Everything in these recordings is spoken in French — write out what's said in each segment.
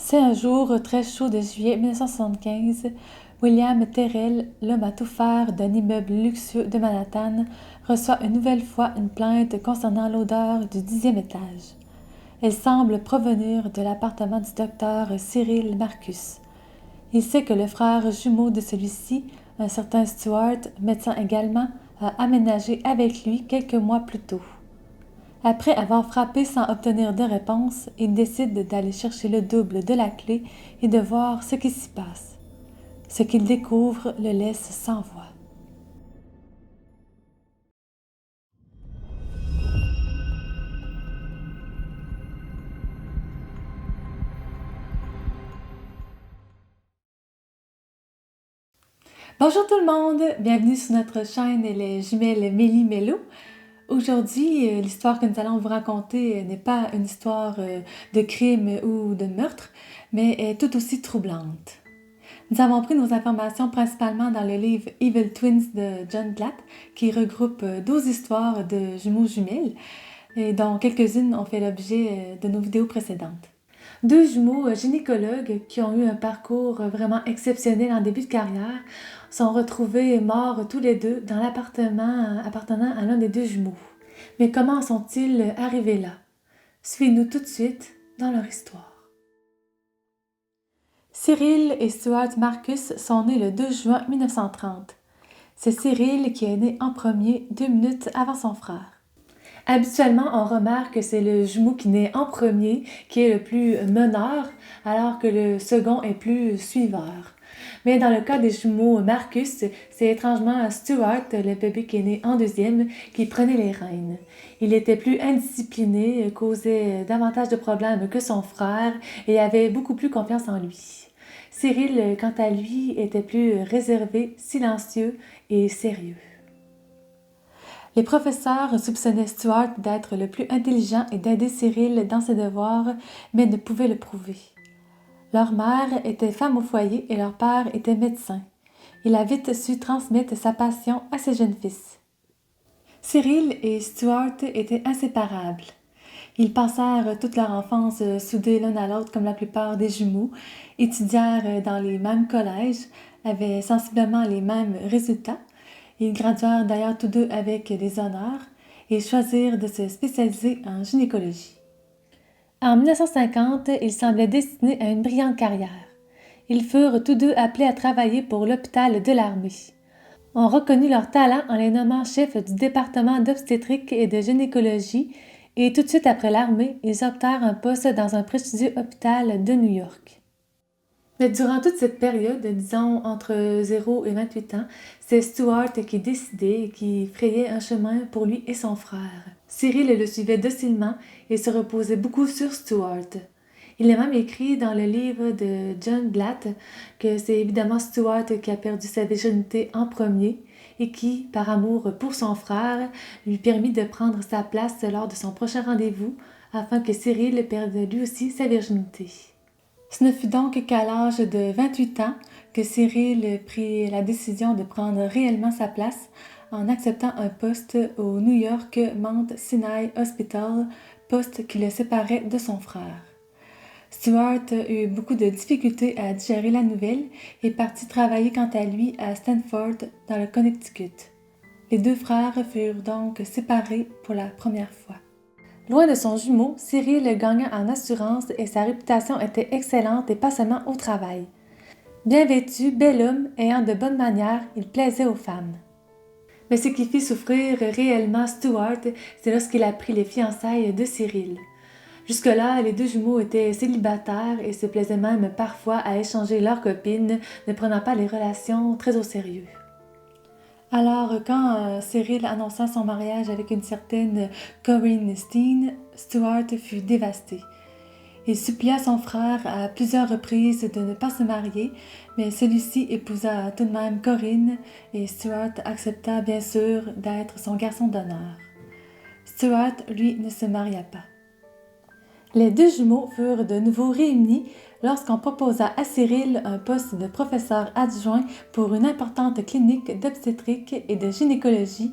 C'est un jour très chaud de juillet 1975. William Terrell, l'homme à tout faire d'un immeuble luxueux de Manhattan, reçoit une nouvelle fois une plainte concernant l'odeur du 10e étage. Elle semble provenir de l'appartement du docteur Cyril Marcus. Il sait que le frère jumeau de celui-ci, un certain Stuart, médecin également, a aménagé avec lui quelques mois plus tôt. Après avoir frappé sans obtenir de réponse, il décide d'aller chercher le double de la clé et de voir ce qui s'y passe. Ce qu'il découvre le laisse sans voix. Bonjour tout le monde, bienvenue sur notre chaîne Les Jumelles Méli-Mélo. Aujourd'hui, l'histoire que nous allons vous raconter n'est pas une histoire de crime ou de meurtre, mais est tout aussi troublante. Nous avons pris nos informations principalement dans le livre Evil Twins de John Blatt, qui regroupe 12 histoires de jumeaux jumelles, et dont quelques-unes ont fait l'objet de nos vidéos précédentes. Deux jumeaux gynécologues qui ont eu un parcours vraiment exceptionnel en début de carrière sont retrouvés morts tous les deux dans l'appartement appartenant à l'un des deux jumeaux. Mais comment sont-ils arrivés là? Suivez-nous tout de suite dans leur histoire. Cyril et Stuart Marcus sont nés le 2 juin 1930. C'est Cyril qui est né en premier 2 minutes avant son frère. Habituellement, on remarque que c'est le jumeau qui naît en premier qui est le plus meneur, alors que le second est plus suiveur. Mais dans le cas des jumeaux Marcus, c'est étrangement Stuart, le bébé qui est né en deuxième, qui prenait les rênes. Il était plus indiscipliné, causait davantage de problèmes que son frère et avait beaucoup plus confiance en lui. Cyril, quant à lui, était plus réservé, silencieux et sérieux. Les professeurs soupçonnaient Stuart d'être le plus intelligent et d'aider Cyril dans ses devoirs, mais ne pouvaient le prouver. Leur mère était femme au foyer et leur père était médecin. Il a vite su transmettre sa passion à ses jeunes fils. Cyril et Stuart étaient inséparables. Ils passèrent toute leur enfance soudés l'un à l'autre comme la plupart des jumeaux, étudièrent dans les mêmes collèges, avaient sensiblement les mêmes résultats. Ils graduèrent d'ailleurs tous deux avec des honneurs et choisirent de se spécialiser en gynécologie. En 1950, ils semblaient destinés à une brillante carrière. Ils furent tous deux appelés à travailler pour l'hôpital de l'armée. On reconnut leur talent en les nommant chefs du département d'obstétrique et de gynécologie et tout de suite après l'armée, ils obtinrent un poste dans un prestigieux hôpital de New York. Mais durant toute cette période, disons entre 0 et 28 ans, c'est Stuart qui décidait et qui frayait un chemin pour lui et son frère. Cyril le suivait docilement et se reposait beaucoup sur Stuart. Il a même écrit dans le livre de John Blatt que c'est évidemment Stuart qui a perdu sa virginité en premier et qui, par amour pour son frère, lui permit de prendre sa place lors de son prochain rendez-vous afin que Cyril perde lui aussi sa virginité. Ce ne fut donc qu'à l'âge de 28 ans que Cyril prit la décision de prendre réellement sa place en acceptant un poste au New York Mount Sinai Hospital, poste qui le séparait de son frère. Stuart eut beaucoup de difficultés à digérer la nouvelle et partit travailler quant à lui à Stanford, dans le Connecticut. Les deux frères furent donc séparés pour la première fois. Loin de son jumeau, Cyril gagna en assurance et sa réputation était excellente et pas seulement au travail. Bien vêtu, bel homme, ayant de bonnes manières, il plaisait aux femmes. Mais ce qui fit souffrir réellement Stuart, c'est lorsqu'il apprit les fiançailles de Cyril. Jusque-là, les deux jumeaux étaient célibataires et se plaisaient même parfois à échanger leurs copines, ne prenant pas les relations très au sérieux. Alors, quand Cyril annonça son mariage avec une certaine Corinne Steen, Stuart fut dévasté. Il supplia son frère à plusieurs reprises de ne pas se marier, mais celui-ci épousa tout de même Corinne et Stuart accepta bien sûr d'être son garçon d'honneur. Stuart, lui, ne se maria pas. Les deux jumeaux furent de nouveau réunis lorsqu'on proposa à Cyril un poste de professeur adjoint pour une importante clinique d'obstétrique et de gynécologie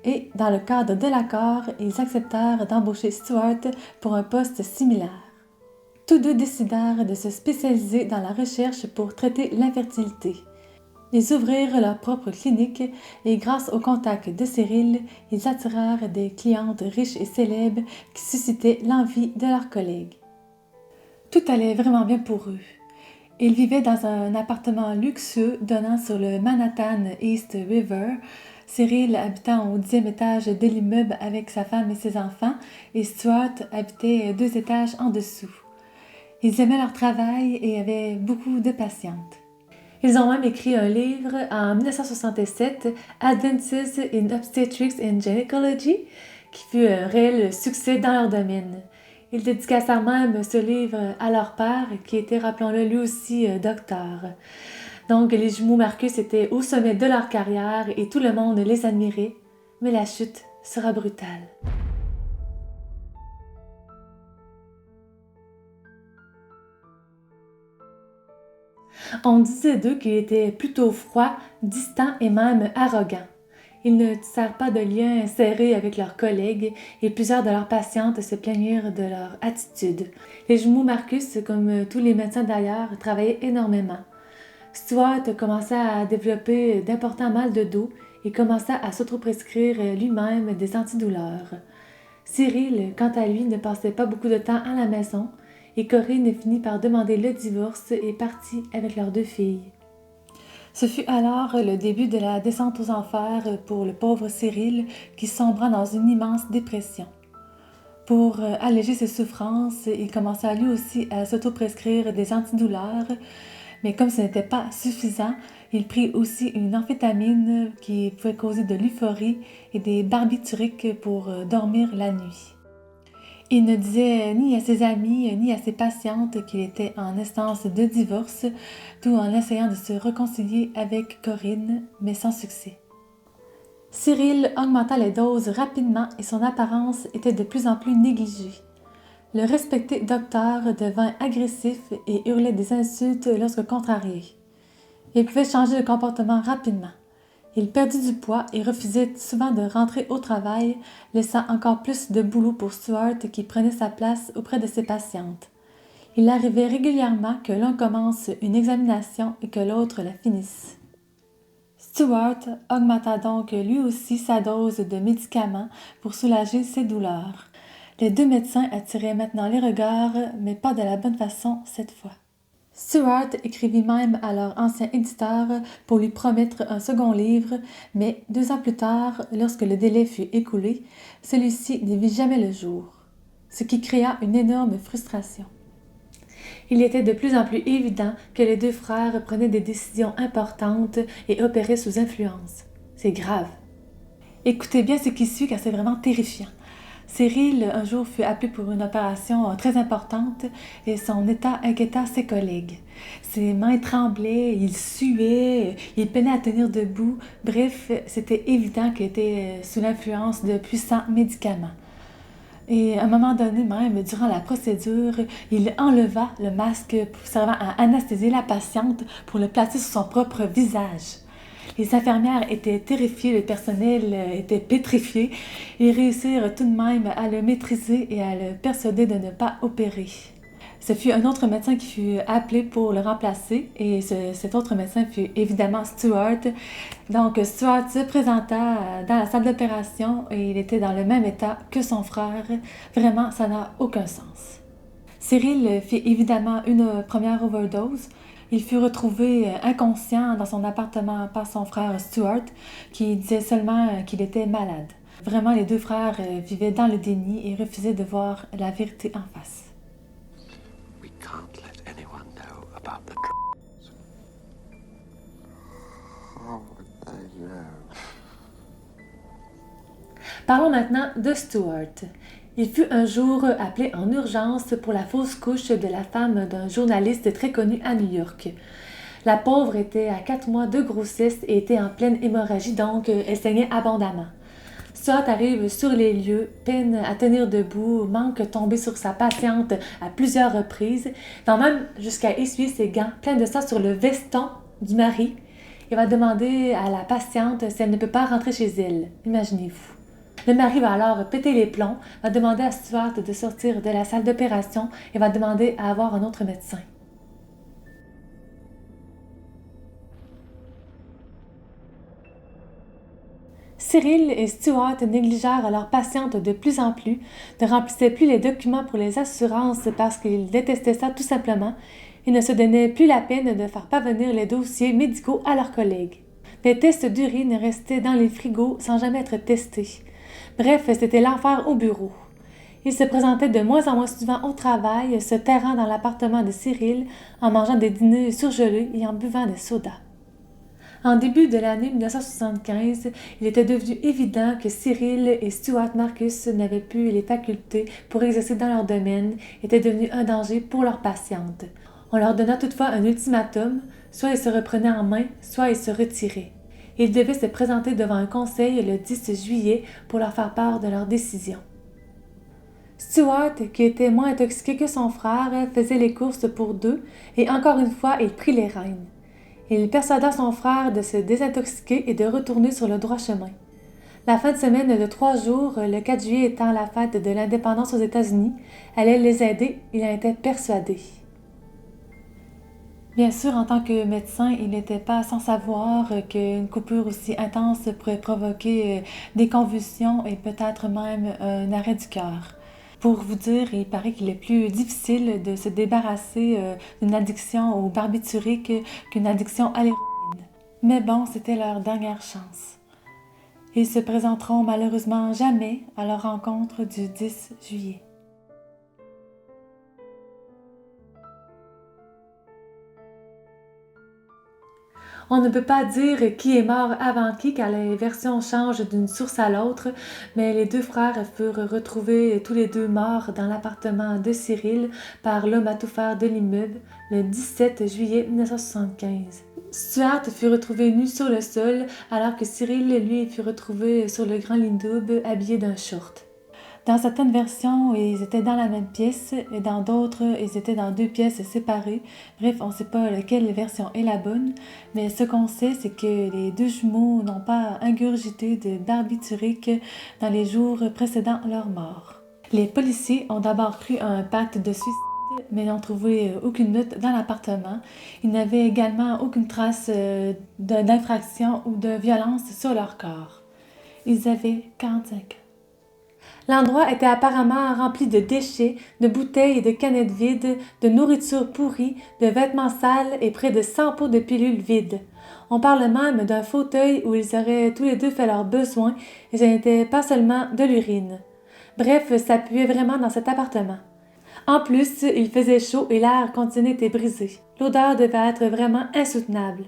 et, dans le cadre de l'accord, ils acceptèrent d'embaucher Stuart pour un poste similaire. Tous deux décidèrent de se spécialiser dans la recherche pour traiter l'infertilité. Ils ouvrirent leur propre clinique et grâce au contact de Cyril, ils attirèrent des clientes riches et célèbres qui suscitaient l'envie de leurs collègues. Tout allait vraiment bien pour eux. Ils vivaient dans un appartement luxueux donnant sur le Manhattan East River, Cyril habitant au 10e étage de l'immeuble avec sa femme et ses enfants, et Stuart habitait 2 étages en dessous. Ils aimaient leur travail et avaient beaucoup de patientes. Ils ont même écrit un livre en 1967, Advances in Obstetrics and Gynecology, qui fut un réel succès dans leur domaine. Ils dédicacèrent même ce livre à leur père, qui était, rappelons-le, lui aussi docteur. Donc, les jumeaux Marcus étaient au sommet de leur carrière et tout le monde les admirait, mais la chute sera brutale. On disait d'eux qu'ils étaient plutôt froids, distants et même arrogants. Ils ne tissèrent pas de liens serrés avec leurs collègues et plusieurs de leurs patientes se plaignirent de leur attitude. Les jumeaux Marcus, comme tous les médecins d'ailleurs, travaillaient énormément. Stuart commença à développer d'importants mal de dos et commença à s'autoprescrire lui-même des antidouleurs. Cyril, quant à lui, ne passait pas beaucoup de temps à la maison et Corinne finit par demander le divorce et partit avec leurs 2 filles. Ce fut alors le début de la descente aux enfers pour le pauvre Cyril qui sombra dans une immense dépression. Pour alléger ses souffrances, il commença lui aussi à s'autoprescrire des antidouleurs, mais comme ce n'était pas suffisant, il prit aussi une amphétamine qui pouvait causer de l'euphorie et des barbituriques pour dormir la nuit. Il ne disait ni à ses amis ni à ses patientes qu'il était en instance de divorce, tout en essayant de se réconcilier avec Corinne, mais sans succès. Cyril augmenta les doses rapidement et son apparence était de plus en plus négligée. Le respecté docteur devint agressif et hurlait des insultes lorsque contrarié. Il pouvait changer de comportement rapidement. Il perdit du poids et refusait souvent de rentrer au travail, laissant encore plus de boulot pour Stuart qui prenait sa place auprès de ses patientes. Il arrivait régulièrement que l'un commence une examination et que l'autre la finisse. Stuart augmenta donc lui aussi sa dose de médicaments pour soulager ses douleurs. Les 2 médecins attiraient maintenant les regards, mais pas de la bonne façon cette fois. Stuart écrivit même à leur ancien éditeur pour lui promettre un second livre, mais 2 ans plus tard, lorsque le délai fut écoulé, celui-ci ne vit jamais le jour, ce qui créa une énorme frustration. Il était de plus en plus évident que les 2 frères prenaient des décisions importantes et opéraient sous influence. C'est grave. Écoutez bien ce qui suit car c'est vraiment terrifiant. Cyril, un jour, fut appelé pour une opération très importante et son état inquiéta ses collègues. Ses mains tremblaient, il suait, il peinait à tenir debout. Bref, c'était évident qu'il était sous l'influence de puissants médicaments. Et à un moment donné, même, durant la procédure, il enleva le masque servant à anesthésier la patiente pour le placer sur son propre visage. Les infirmières étaient terrifiées, le personnel était pétrifié. Ils réussirent tout de même à le maîtriser et à le persuader de ne pas opérer. Ce fut un autre médecin qui fut appelé pour le remplacer et cet autre médecin fut évidemment Stuart. Donc Stuart se présenta dans la salle d'opération et il était dans le même état que son frère. Vraiment, ça n'a aucun sens. Cyril fit évidemment une première overdose. Il fut retrouvé inconscient dans son appartement par son frère Stuart, qui disait seulement qu'il était malade. Vraiment, les 2 frères vivaient dans le déni et refusaient de voir la vérité en face. We can't let anyone know about the drugs. Oh, I know. Parlons maintenant de Stuart. Il fut un jour appelé en urgence pour la fausse couche de la femme d'un journaliste très connu à New York. La pauvre était à 4 mois de grossesse et était en pleine hémorragie, donc elle saignait abondamment. Stuart arrive sur les lieux, peine à tenir debout, manque tomber sur sa patiente à plusieurs reprises, va même jusqu'à essuyer ses gants pleins de sang sur le veston du mari et va demander à la patiente si elle ne peut pas rentrer chez elle. Imaginez-vous. Le mari va alors péter les plombs, va demander à Stuart de sortir de la salle d'opération et va demander à avoir un autre médecin. Cyril et Stuart négligèrent leur patiente de plus en plus, ne remplissaient plus les documents pour les assurances parce qu'ils détestaient ça tout simplement et ne se donnaient plus la peine de faire parvenir les dossiers médicaux à leurs collègues. Des tests d'urine restaient dans les frigos sans jamais être testés. Bref, c'était l'enfer au bureau. Il se présentait de moins en moins souvent au travail, se terrant dans l'appartement de Cyril en mangeant des dîners surgelés et en buvant des sodas. En début de l'année 1975, il était devenu évident que Cyril et Stuart Marcus n'avaient plus les facultés pour exercer dans leur domaine, étaient devenus un danger pour leurs patientes. On leur donna toutefois un ultimatum, soit ils se reprenaient en main, soit ils se retiraient. Ils devaient se présenter devant un conseil le 10 juillet pour leur faire part de leur décision. Stuart, qui était moins intoxiqué que son frère, faisait les courses pour deux et encore une fois, il prit les rênes. Il persuada son frère de se désintoxiquer et de retourner sur le droit chemin. La fin de semaine de 3 jours, le 4 juillet étant la fête de l'indépendance aux États-Unis, allait les aider, il en était persuadé. Bien sûr, en tant que médecin, il n'était pas sans savoir qu'une coupure aussi intense pourrait provoquer des convulsions et peut-être même un arrêt du cœur. Pour vous dire, il paraît qu'il est plus difficile de se débarrasser d'une addiction au barbiturique qu'une addiction à l'héroïne. Mais bon, c'était leur dernière chance. Ils se présenteront malheureusement jamais à leur rencontre du 10 juillet. On ne peut pas dire qui est mort avant qui car les versions changent d'une source à l'autre, mais les deux frères furent retrouvés tous les deux morts dans l'appartement de Cyril par l'homme à tout faire de l'immeuble le 17 juillet 1975. Stuart fut retrouvé nu sur le sol alors que Cyril, lui, fut retrouvé sur le grand lit double habillé d'un short. Dans certaines versions, ils étaient dans la même pièce et dans d'autres, ils étaient dans 2 pièces séparées. Bref, on ne sait pas laquelle version est la bonne, mais ce qu'on sait, c'est que les 2 jumeaux n'ont pas ingurgité de barbiturique dans les jours précédant leur mort. Les policiers ont d'abord cru à un pacte de suicide, mais n'ont trouvé aucune note dans l'appartement. Ils n'avaient également aucune trace d'infraction ou de violence sur leur corps. Ils avaient 45 ans. L'endroit était apparemment rempli de déchets, de bouteilles et de canettes vides, de nourriture pourrie, de vêtements sales et près de 100 pots de pilules vides. On parle même d'un fauteuil où ils auraient tous les deux fait leurs besoins et ce n'était pas seulement de l'urine. Bref, ça puait vraiment dans cet appartement. En plus, il faisait chaud et l'air conditionné était brisé. L'odeur devait être vraiment insoutenable.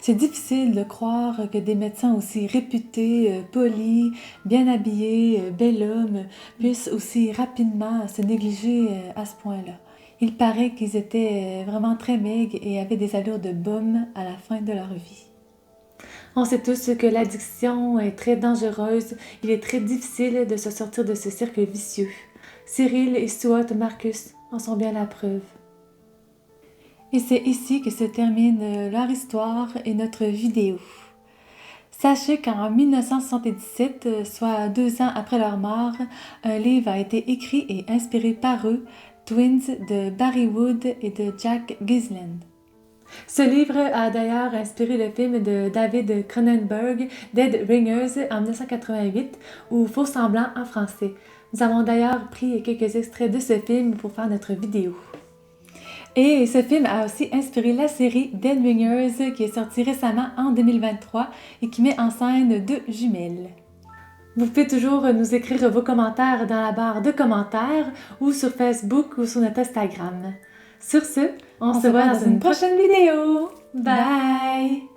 C'est difficile de croire que des médecins aussi réputés, polis, bien habillés, bel hommes, puissent aussi rapidement se négliger à ce point-là. Il paraît qu'ils étaient vraiment très maigres et avaient des allures de baume à la fin de leur vie. On sait tous que l'addiction est très dangereuse. Il est très difficile de se sortir de ce cercle vicieux. Cyril et Stuart Marcus en sont bien la preuve. Et c'est ici que se termine leur histoire et notre vidéo. Sachez qu'en 1977, soit 2 ans après leur mort, un livre a été écrit et inspiré par eux, Twins de Barry Wood et de Jack Gilliland. Ce livre a d'ailleurs inspiré le film de David Cronenberg, Dead Ringers en 1988, ou Faux semblants en français. Nous avons d'ailleurs pris quelques extraits de ce film pour faire notre vidéo. Et ce film a aussi inspiré la série Dead Ringers qui est sortie récemment en 2023 et qui met en scène 2 jumelles. Vous pouvez toujours nous écrire vos commentaires dans la barre de commentaires ou sur Facebook ou sur notre Instagram. Sur ce, on se voit dans une prochaine vidéo. Bye!